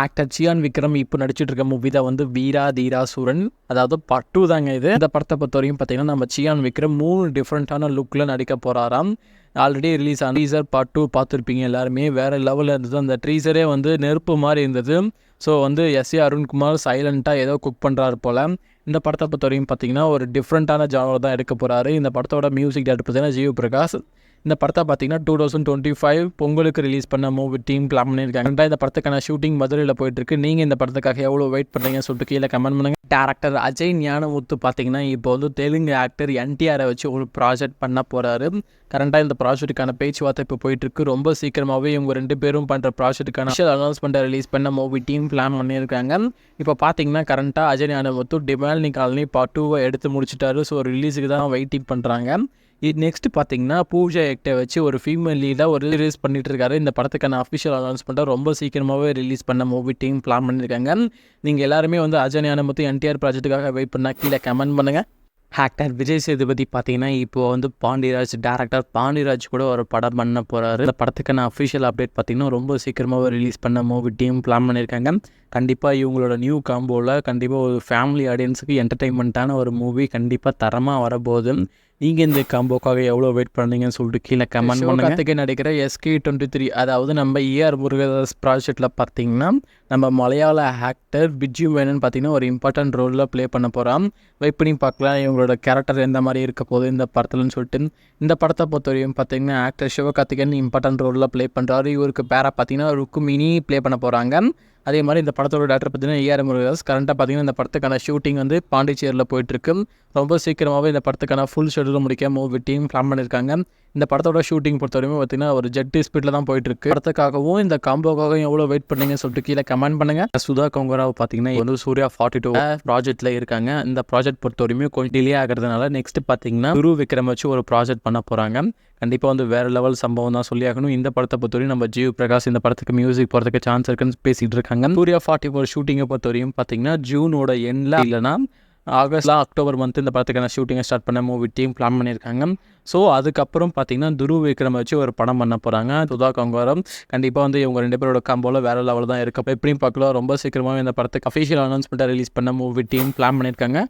Actor Chiyaan Vikram இப்போ நடிச்சிட்டு இருக்க மூவி தான் வந்து வீரா தீரா சூரன், அதாவது பார்ட் 2 தாங்க இது. இந்த படத்தை பொறுத்த வரைக்கும் பார்த்தீங்கன்னா நம்ம சியான் விக்ரம் 3 டிஃப்ரெண்ட்டான லுக்கில் நடிக்க போகிறாராம். ஆல்ரெடி ரிலீஸ் ஆன ட்ரீசர் பார்ட் 2 பார்த்துருப்பீங்க எல்லாருமே, வேறு லெவலில் இருந்தது. அந்த ட்ரீசரே வந்து நெருப்பு மாதிரி இருந்தது. ஸோ வந்து எஸ்.ஏ. அருண்குமார் சைலண்ட்டாக ஏதோ குக் பண்ணுறாரு போல். இந்த படத்தை பொறுத்த வரைக்கும் பார்த்தீங்கன்னா ஒரு டிஃப்ரெண்ட்டான ஜானர் தான் எடுக்க போகிறாரு. இந்த படத்தோட மியூசிக் டேரக்டர் பார்த்தீங்கன்னா ஜிவி பிரகாஷ். இந்த படத்தை பார்த்தீங்கன்னா 2025 பொங்கலுக்கு ரிலீஸ் பண்ண மூவி டீம் பிளான் பண்ணியிருக்காங்க. இந்த படத்துக்கான ஷூட்டிங் மதுரையில் போயிட்டுருக்கு. நீங்கள் இந்த படத்துக்காக எவ்வளோ வெயிட் பண்ணுறீங்கன்னு சொல்லிட்டு கீழே கமெண்ட் பண்ணுங்கள். டேரக்டர் அஜய் ஞானமுத்து பார்த்தீங்கன்னா இப்போ வந்து தெலுங்கு ஆக்டர் என்டிஆரை வச்சு ஒரு ப்ராஜெக்ட் பண்ண போகிறாரு. கரண்ட்டாக இந்த ப்ராஜெக்ட்டுக்கான பேச்சுவார்த்தை இப்போ போயிட்டுருக்கு. ரொம்ப சீக்கிரமாகவே இவங்க 2 பேரும் பண்ணுற ப்ராஜெக்ட்டுக்கான அனௌன்ஸ்மெண்ட்டை ரிலீஸ் பண்ண மூவி டீம் பிளான் பண்ணியிருக்காங்க. இப்போ பார்த்தீங்கன்னா கரண்ட்டாக அஜய் ஞானமுத்து டிமாலினி காலனி பார்ட் 2 எடுத்து முடிச்சிட்டாரு. ஸோ ரிலீஸுக்கு தான் வெயிட்டிங் பண்ணுறாங்க. நெக்ஸ்ட் பார்த்தீங்கன்னா பூஜா ஹெக்டே வச்சு ஒரு ஃபீமேல் லீடாக ஒரு ரிலீஸ் பண்ணிட்டு இருக்காரு. இந்த படத்துக்கான அஃபிஷியல் அனௌன்ஸ்மெண்ட்டை ரொம்ப சீக்கிரமாகவே ரிலீஸ் பண்ண மூவி டீம் பிளான் பண்ணியிருக்காங்க. நீங்கள் எல்லாருமே வந்து அஜய் ஞானமுத்து என்டிஆர் ப்ராஜெக்ட்டுக்காக வெயிட் பண்ணால் கீழே கமெண்ட் பண்ணுங்கள். ஆக்டர் விஜய் சேதுபதி பார்த்தீங்கன்னா இப்போ வந்து பாண்டியராஜ் டேரக்டர் பாண்டியராஜ் கூட ஒரு படம் பண்ண போகிறாரு. இந்த படத்துக்கான அஃபிஷியல் அப்டேட் பார்த்தீங்கன்னா ரொம்ப சீக்கிரமாக ரிலீஸ் பண்ண மூவி டீம் பிளான் பண்ணியிருக்காங்க. கண்டிப்பாக இவங்களோட நியூ காம்போவில் கண்டிப்பாக ஒரு ஃபேமிலி ஆடியன்ஸுக்கு என்டர்டெயின்மெண்ட்டான ஒரு மூவி கண்டிப்பாக தரமாக வரப்போகுது. நீங்கள் இந்த காம்போக்காக எவ்வளோ வெயிட் பண்ணுறீங்கன்னு சொல்லிட்டு கீழே கமெண்ட் பண்ணுங்க. நடிக்கிற SK23 அதாவது நம்ம ஏஆர் முருகதாஸ் ப்ராஜெக்டில் பார்த்தீங்கன்னா நம்ம மலையாள ஆக்டர் பிஜு மேனன் பார்த்தீங்கன்னா ஒரு இம்பார்ட்டன்ட் ரோலில் ப்ளே பண்ண போகிறோம். வெயிட் பண்ணி பார்க்கலாம் இவங்களோட கேரக்டர் எந்த மாதிரி இருக்க போகுது இந்த படத்துலன்னு சொல்லிட்டு. இந்த படத்தை பொறுத்தவரையும் பார்த்தீங்கன்னா ஆக்டர் சிவகார்த்திகேயன் இம்பார்ட்டன்ட் ரோலில் ப்ளே பண்ணுறாரு. இவருக்கு பேரை பார்த்தீங்கன்னா ருக்குமினி ப்ளே பண்ண போகிறாங்க. அதே மாதிரி இந்த படத்தோட டேரக்டர் பார்த்தீங்கன்னா ஏஆர் முருகதாஸ். கரண்ட்டாக பார்த்தீங்கன்னா இந்த படத்துக்கான ஷூட்டிங் வந்து பாண்டிச்சேரியில் போயிட்டுருக்கு. ரொம்ப சீக்கிரமாகவே இந்த படத்துக்கான ஃபுல் ஷெடியூல் முடிக்க மூவி டீம் பிளான் பண்ணியிருக்காங்க. இந்த படத்தோட ஷூட்டிங் பொறுத்தவரைக்கும் பார்த்தீங்கன்னா ஒரு ஜெட் ஸ்பீடில் தான் போயிட்டுருக்கு. படத்துக்காகவும் இந்த காம்போக்காகவும் எவ்வளோ வெயிட் பண்ணீங்கன்னு சொல்லிட்டு கீழே கமெண்ட் பண்ணுங்கள். சுதா கொங்கராவ் பார்த்தீங்கன்னா வந்து சூர்யா 42 ப்ராஜெக்ட்டில் இருக்காங்க. இந்த ப்ராஜெக்ட் பொறுத்தவரைக்கும் கொஞ்சம் டிலே ஆகிறதுனால நெக்ஸ்ட் பார்த்தீங்கன்னா குரு விக்ரம் வச்சு ஒரு ப்ராஜெக்ட் பண்ண போகிறாங்க. கண்டிப்பாக வந்து வேறு லெவல் சம்பவம் தான் சொல்லி ஆகணும். இந்த படத்தை பொறுத்தவரையும் நம்ம ஜிவி பிரகாஷ் இந்த படத்துக்கு மியூசிக் போகிறதுக்கு சான்ஸ் இருக்குன்னு பேசிகிட்டு இருக்காங்க. சூர்யா 44 ஷூட்டிங்கை பொறுத்தவரையும் பார்த்தீங்கன்னா ஜூனோட எண்டில் இல்லைனா அக்டோபர் மந்த் இந்த படத்துக்கான ஷூட்டிங்கை ஸ்டார்ட் பண்ண மூவி டீம் பிளான் பண்ணியிருக்காங்க. ஸோ அதுக்கப்புறம் பார்த்தீங்கன்னா துருவ் விக்ரம் வச்சு ஒரு படம் பண்ண போகிறாங்க. சுதா கொங்கரம் கண்டிப்பாக வந்து இவங்க 2 பேரோட காம்போவில் வேறு லெவல் தான் இருக்குது. எப்படியும் பார்க்கலாம் ரொம்ப சீக்கிரமாக இந்த படத்துக்கு அஃபிஷியல் அனௌன்ஸ்மெண்ட்டை ரிலீஸ் பண்ண மூவி டீம் பிளான் பண்ணியிருக்காங்க.